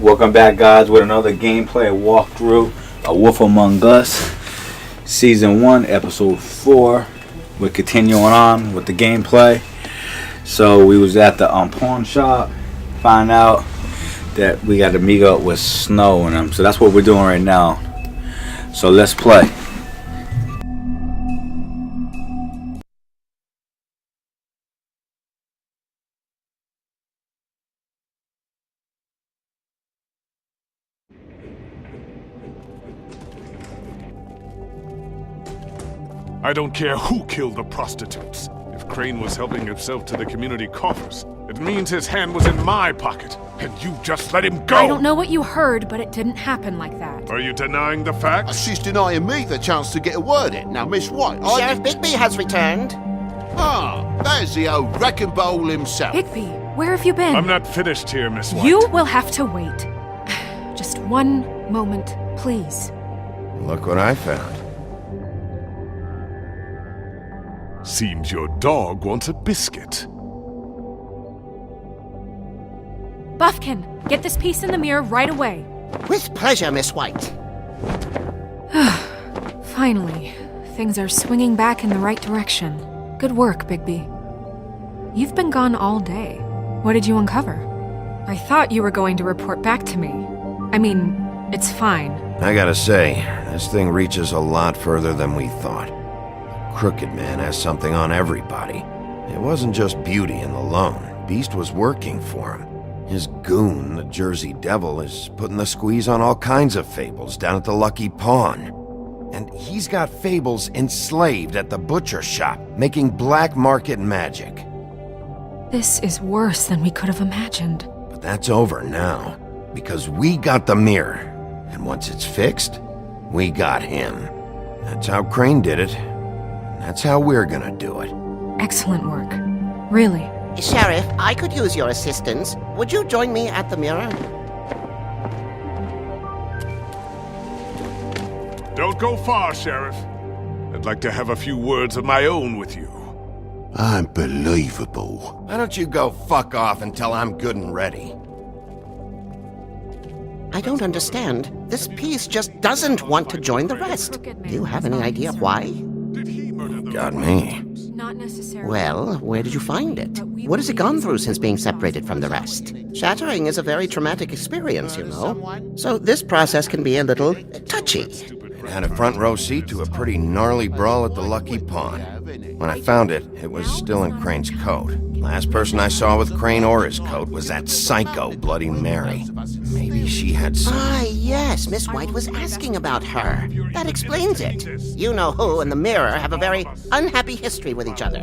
Welcome back, guys, with another gameplay walkthrough, A Wolf Among Us, Season 1, Episode 4. We're continuing on with the gameplay. So we was at the pawn shop, find out that we got to meet up with Snow and them. So that's what we're doing right now. So let's play. I don't care who killed the prostitutes. If Crane was helping himself to the community coffers, it means his hand was in my pocket, and you just let him go! I don't know what you heard, but it didn't happen like that. Are you denying the facts? She's denying me the chance to get a word in. Now, Miss White, Sheriff Bigby has returned. Ah, there's the old wrecking bowl himself. Bigby, where have you been? I'm not finished here, Miss White. You will have to wait. Just one moment, please. Look what I found. Seems your dog wants a biscuit. Buffkin, get this piece in the mirror right away. With pleasure, Miss White. Finally, things are swinging back in the right direction. Good work, Bigby. You've been gone all day. What did you uncover? I thought you were going to report back to me. I mean, it's fine. I gotta say, this thing reaches a lot further than we thought. Crooked Man has something on everybody. It wasn't just beauty and the loan. Beast was working for him. His goon, the Jersey Devil, is putting the squeeze on all kinds of fables down at the Lucky Pawn. And he's got fables enslaved at the butcher shop, making black market magic. This is worse than we could have imagined. But that's over now, because we got the mirror. And once it's fixed, we got him. That's how Crane did it. That's how we're gonna do it. Excellent work. Really. Sheriff, I could use your assistance. Would you join me at the mirror? Don't go far, Sheriff. I'd like to have a few words of my own with you. Unbelievable. Why don't you go fuck off until I'm good and ready? I don't understand. This piece just doesn't want to join the rest. Do you have any idea why? Did he murder the... Got me. Not necessarily. Well, where did you find it? What has it gone through since being separated from the rest? Shattering is a very traumatic experience, you know. So this process can be a little touchy. It had a front row seat to a pretty gnarly brawl at the Lucky Pawn. When I found it, it was still in Crane's coat. Last person I saw with Crane or his coat was that psycho Bloody Mary. Maybe she had some... Ah, yes, Miss White was asking about her. That explains it. You know who and the mirror have a very unhappy history with each other.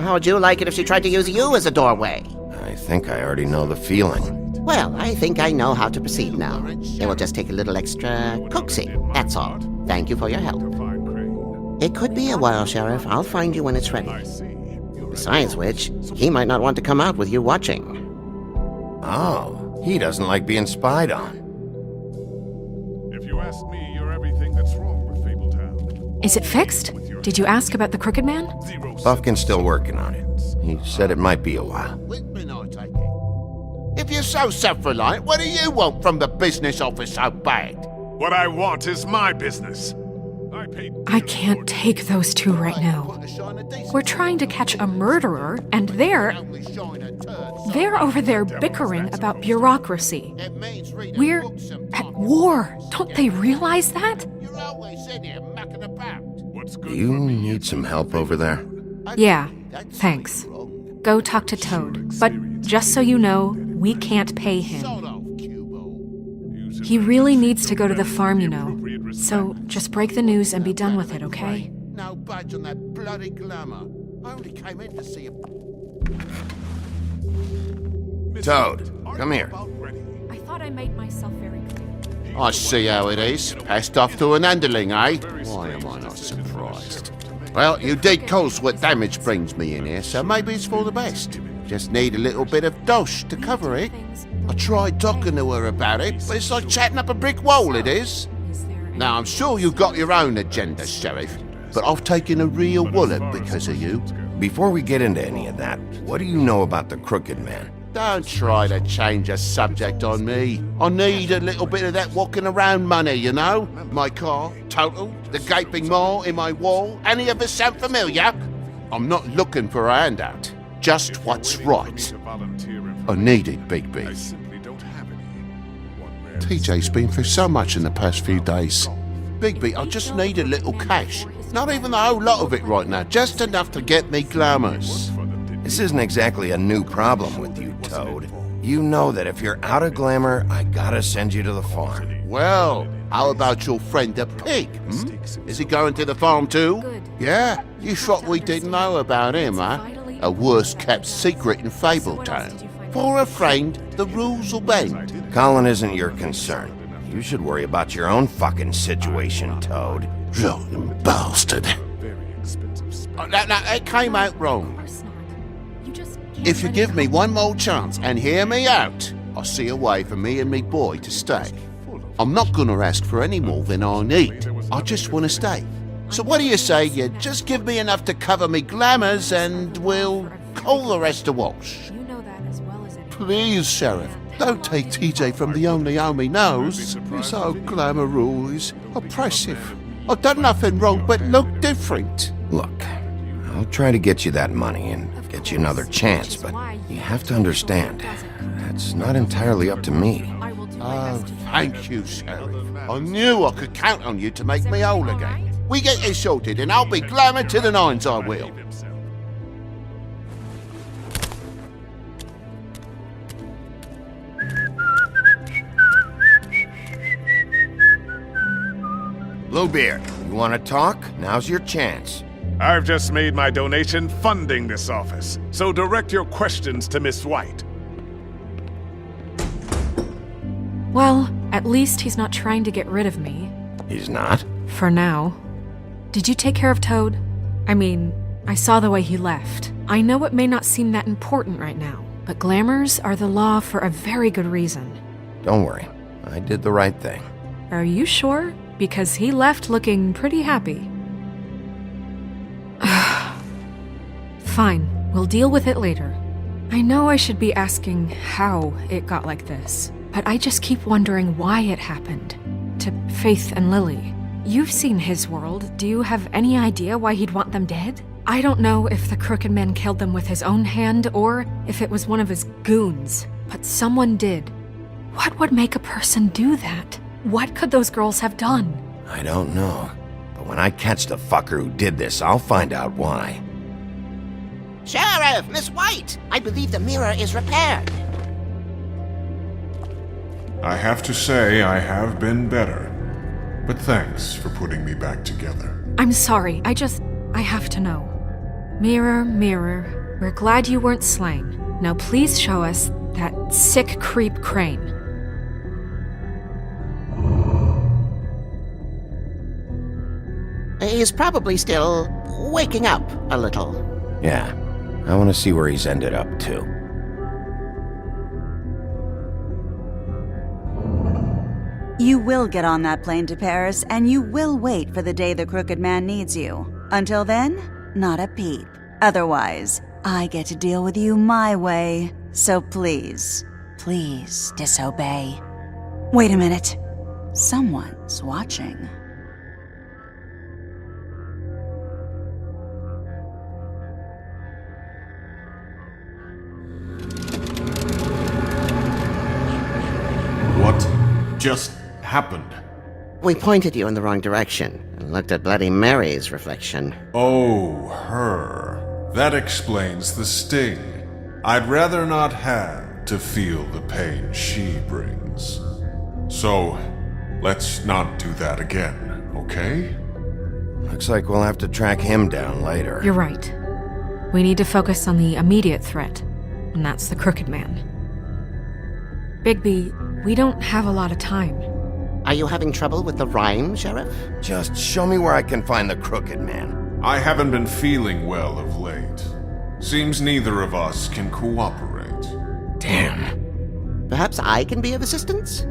How would you like it if she tried to use you as a doorway? I think I already know the feeling. Well, I think I know how to proceed now. It will just take a little extra coaxing, that's all. Thank you for your help. It could be a while, Sheriff. I'll find you when it's ready. Besides which, he might not want to come out with you watching. Oh, he doesn't like being spied on. If you ask me, you're everything that's wrong with Fabletown. Is it fixed? Did you ask about the Crooked Man? Buffkin's still working on it. He said it might be a while. If you're so self-reliant, what do you want from the business office so bad? What I want is my business. I can't take those two right now. We're trying to catch a murderer, and they're over there bickering about bureaucracy. We're at war. Don't they realize that? Do you need some help over there? Yeah, thanks. Go talk to Toad. But just so you know, we can't pay him. He really needs to go to the farm, you know. So just break the news and be done with it, okay? No budge on that bloody glamour. I only came in to see a... Toad, come here. I thought I made myself very clear. I see how it is. Passed off to an underling, eh? Why am I not surprised? Well, you did cause what damage brings me in here, so maybe it's for the best. Just need a little bit of dosh to cover it. I tried talking to her about it, but it's like chatting up a brick wall, it is. Now, I'm sure you've got your own agenda, Sheriff, but I've taken a real wallop because of you. Before we get into any of that, what do you know about the Crooked Man? Don't try to change the subject on me. I need a little bit of that walking around money, you know? My car, total, the gaping maw in my wall. Any of this sound familiar? I'm not looking for a handout. Just what's right. I need it, Bigby. TJ's been through so much in the past few days. Bigby, I just need a little cash. Not even a whole lot of it right now, just enough to get me glamours. This isn't exactly a new problem with you, Toad. You know that if you're out of glamour, I gotta send you to the farm. Well, how about your friend the pig? Is he going to the farm too? Good. Yeah? You thought we didn't know about him, huh? A worst-kept secret in Fabletown. For a friend, the rules will bend. Colin isn't your concern. You should worry about your own fucking situation, Toad. Rotten bastard. No, it came out wrong. If you give me one more chance and hear me out, I'll see a way for me and me boy to stay. I'm not gonna ask for any more than I need. I just wanna stay. So what do you say you just give me enough to cover me glamours and we'll call the rest a wash? Please, Sheriff, don't take TJ from the only home he knows. He's so glamorous, oppressive. I've done nothing wrong but look different. Look, I'll try to get you that money and get you another chance, but you have to understand, that's not entirely up to me. Oh, thank you, Sheriff. I knew I could count on you to make me whole again. We get this sorted and I'll be glamour to the nines, I will. Bluebeard, you want to talk? Now's your chance. I've just made my donation funding this office, so direct your questions to Miss White. Well, at least he's not trying to get rid of me. He's not? For now. Did you take care of Toad? I mean, I saw the way he left. I know it may not seem that important right now, but glamours are the law for a very good reason. Don't worry, I did the right thing. Are you sure? Because he left looking pretty happy. Fine, we'll deal with it later. I know I should be asking how it got like this, but I just keep wondering why it happened. To Faith and Lily. You've seen his world. Do you have any idea why he'd want them dead? I don't know if the Crooked Man killed them with his own hand or if it was one of his goons, but someone did. What would make a person do that? What could those girls have done? I don't know, but when I catch the fucker who did this, I'll find out why. Sheriff, Miss White, I believe the mirror is repaired. I have to say I have been better. But thanks for putting me back together. I'm sorry, I have to know. Mirror, mirror, we're glad you weren't slain. Now please show us that sick creep Crane. He's probably still waking up a little. Yeah, I want to see where he's ended up, too. You will get on that plane to Paris, and you will wait for the day the Crooked Man needs you. Until then, not a peep. Otherwise, I get to deal with you my way. So please, please disobey. Wait a minute. Someone's watching. What just happened? We pointed you in the wrong direction and looked at Bloody Mary's reflection. Oh, her. That explains the sting. I'd rather not have to feel the pain she brings. So, let's not do that again, okay? Looks like we'll have to track him down later. You're right. We need to focus on the immediate threat, and that's the Crooked Man. Bigby, we don't have a lot of time. Are you having trouble with the rhyme, Sheriff? Just show me where I can find the Crooked Man. I haven't been feeling well of late. Seems neither of us can cooperate. Damn. Perhaps I can be of assistance?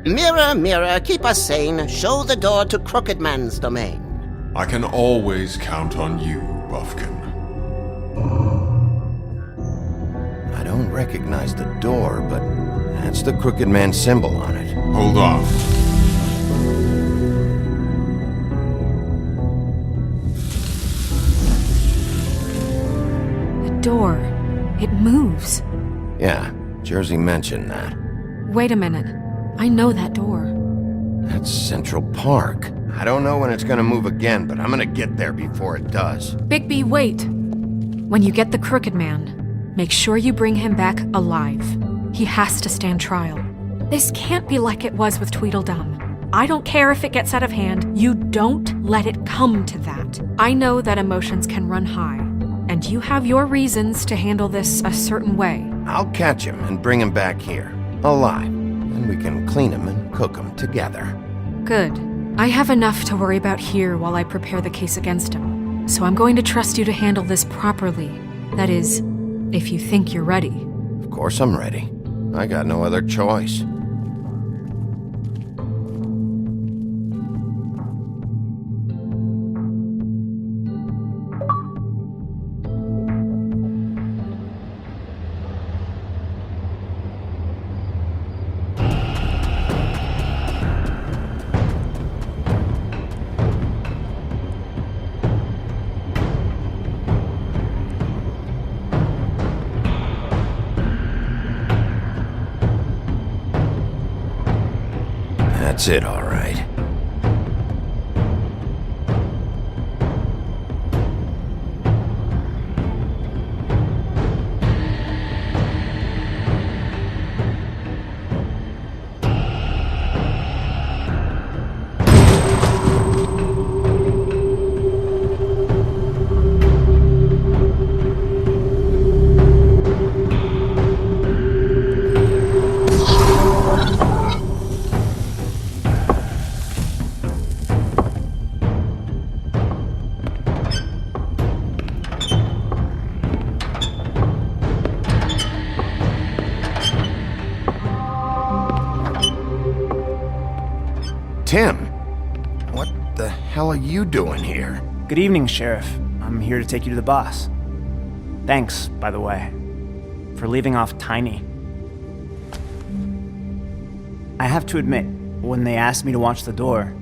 Mirror, mirror, keep us sane. Show the door to Crooked Man's domain. I can always count on you, Buffkin. I don't recognize the door, but that's the Crooked Man symbol on it. Hold on. The door. It moves. Yeah, Jersey mentioned that. Wait a minute. I know that door. That's Central Park. I don't know when it's gonna move again, but I'm gonna get there before it does. Bigby, wait. When you get the Crooked Man, make sure you bring him back alive. He has to stand trial. This can't be like it was with Tweedledum. I don't care if it gets out of hand. You don't let it come to that. I know that emotions can run high, and you have your reasons to handle this a certain way. I'll catch him and bring him back here, alive, and we can clean him and cook him together. Good. I have enough to worry about here while I prepare the case against him. So I'm going to trust you to handle this properly. That is, if you think you're ready. Of course I'm ready. I got no other choice. That's it, all right. Tim, what the hell are you doing here? Good evening, Sheriff. I'm here to take you to the boss. Thanks, by the way, for leaving off Tiny. I have to admit, when they asked me to watch the door,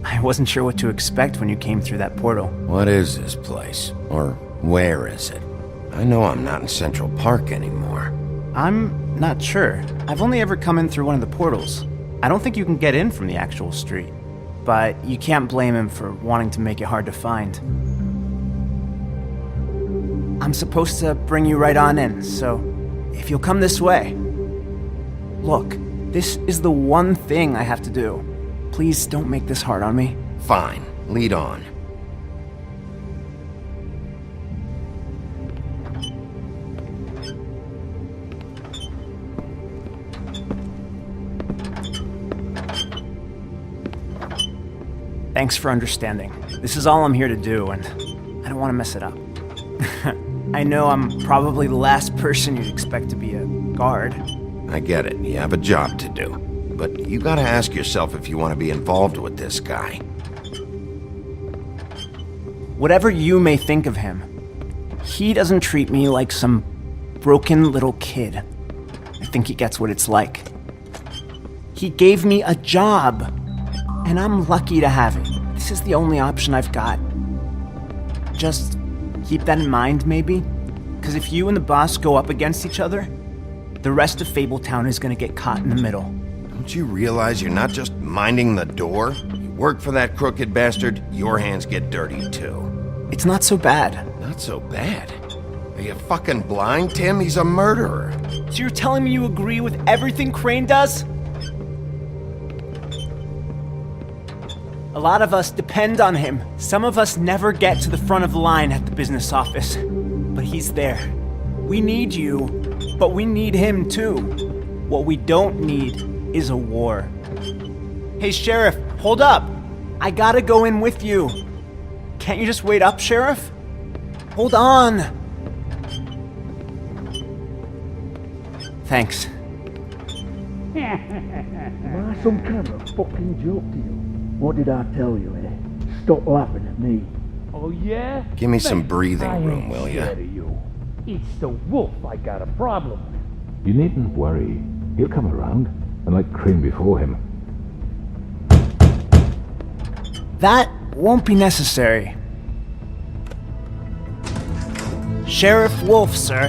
I wasn't sure what to expect when you came through that portal. What is this place? Or where is it? I know I'm not in Central Park anymore. I'm not sure. I've only ever come in through one of the portals. I don't think you can get in from the actual street, but you can't blame him for wanting to make it hard to find. I'm supposed to bring you right on in, so if you'll come this way. Look, this is the one thing I have to do. Please don't make this hard on me. Fine, lead on. Thanks for understanding. This is all I'm here to do, and I don't want to mess it up. I know I'm probably the last person you'd expect to be a guard. I get it, you have a job to do. But you gotta ask yourself if you want to be involved with this guy. Whatever you may think of him, he doesn't treat me like some broken little kid. I think he gets what it's like. He gave me a job, and I'm lucky to have it. This is the only option I've got. Just keep that in mind, maybe? Because if you and the boss go up against each other, the rest of Fabletown is gonna get caught in the middle. Don't you realize you're not just minding the door? You work for that crooked bastard, your hands get dirty too. It's not so bad. Not so bad? Are you fucking blind, Tim? He's a murderer. So you're telling me you agree with everything Crane does? A lot of us depend on him. Some of us never get to the front of the line at the business office. But he's there. We need you, but we need him too. What we don't need is a war. Hey, Sheriff, hold up. I gotta go in with you. Can't you just wait up, Sheriff? Hold on. Thanks. Am I some kind of fucking joke to you? What did I tell you, eh? Stop laughing at me. Oh, yeah? Give me some Mate, breathing I room, ain't will scared ya? of you. It's the wolf I got a problem with. You needn't worry. He'll come around, and like Crane before him. That won't be necessary. Sheriff Wolf, sir.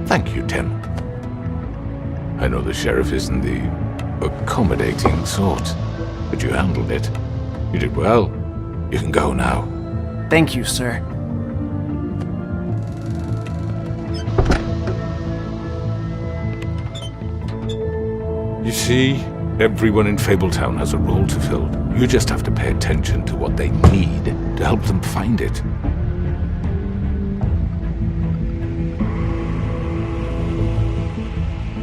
Thank you, Tim. I know the sheriff isn't the accommodating sort, but you handled it. You did well. You can go now. Thank you, sir. You see, everyone in Fabletown has a role to fill. You just have to pay attention to what they need to help them find it.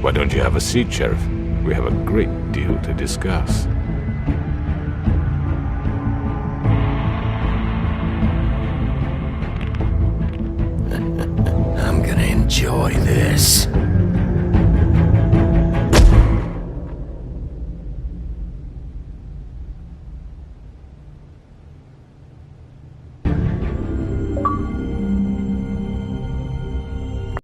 Why don't you have a seat, Sheriff? We have a great deal to discuss. I'm gonna enjoy this.